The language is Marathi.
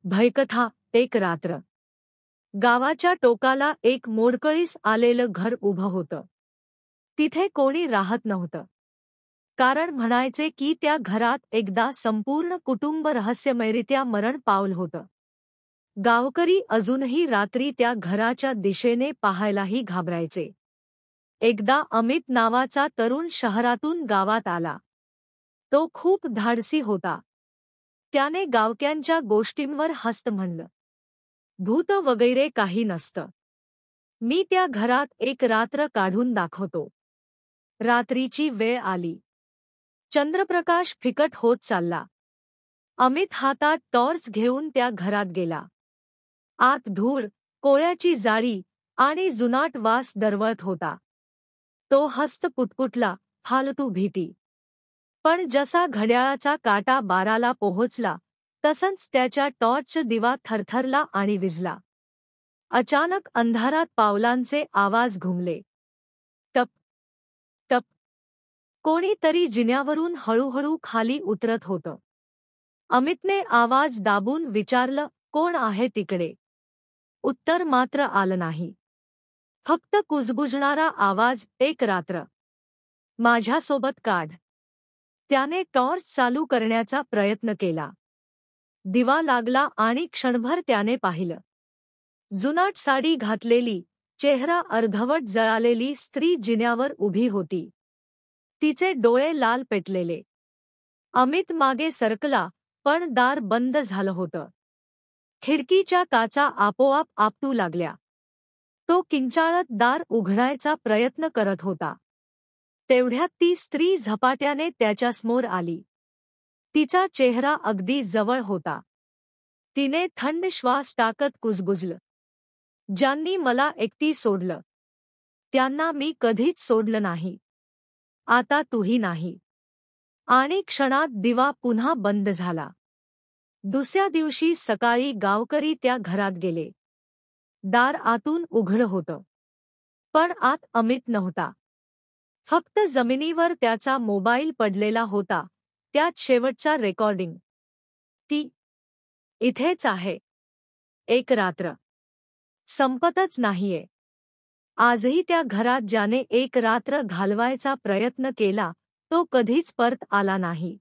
भयकथा. एक रात्र गावाच्या टोकाला एक मोडकळीस आलेलं घर उभं होतं. तिथे कोणी राहत नव्हतं, कारण म्हणायचे की त्या घरात एकदा संपूर्ण कुटुंब रहस्यमयरित्या मरण पावलं होतं. गावकरी अजूनही रात्री त्या घराच्या दिशेने पाहायलाही घाबरायचे. एकदा अमित नावाचा तरुण शहरातून गावात आला. तो खूप धाडसी होता. त्याने गावक्यांच्या गोष्टींवर हसत म्हणलं, भूत वगैरे काही नसतं. मी त्या घरात एक रात्र काढून दाखवतो. रात्रीची वेळ आली. चंद्रप्रकाश फिकट होत चालला. अमित हातात टॉर्च घेऊन त्या घरात गेला. आत धूळ, कोळ्याची जाळी आणि जुनाट वास दरवळत होता. तो हस्त पुटपुटला, फालतू भीती. पण जसा घड्याळाचा काटा 12ला पोहोचला, तसंच त्याच्या टॉर्चचा दिवा थरथरला आणि विझला. अचानक अंधारात पावलांचे आवाज घुमले. टप टप. कोणीतरी जिन्यावरून हळूहळू खाली उतरत होतं. अमितने आवाज दाबून विचारलं, कोण आहे तिकडे? उत्तर मात्र आलं नाही. फक्त कुजबुजणारा आवाज, एक रात्र माझ्यासोबत काढ. त्याने टॉर्च चालू करण्याचा प्रयत्न केला. दिवा लागला आणि क्षणभर त्याने पाहिलं. जुनाट साडी घातलेली, चेहरा अर्धवट जळालेली स्त्री जिन्यावर उभी होती. तिचे डोळे लाल पेटलेले. अमित मागे सरकला, पण दार बंद झालं होतं. खिडकीच्या काचा आपोआप आपटू लागल्या. तो किंचाळत दार उघडायचा प्रयत्न करत होता. तेवढ्यात ती स्त्री झपाट्याने त्याच्यासमोर आली. तिचा चेहरा अगदी जवळ होता. तिने थंड श्वास टाकत कुजबुजलं, ज्यांनी मला एकटी सोडलं, त्यांना मी कधीच सोडलं नाही. आता तूही नाही. आणि क्षणात दिवा पुन्हा बंद झाला. दुसऱ्या दिवशी सकाळी गावकरी त्या घरात गेले. दार आतून उघडं होतं. पण आत अमित नव्हता. फक्त जमिनीवर त्याचा मोबाईल पडलेला होता, त्यात शेवटचा रेकॉर्डिंग. ती इथेच आहे. एक रात्र संपतच नाहीये. आजही त्या घरात ज्याने एक रात्र घालवायचा प्रयत्न केला, तो कधीच परत आला नाही.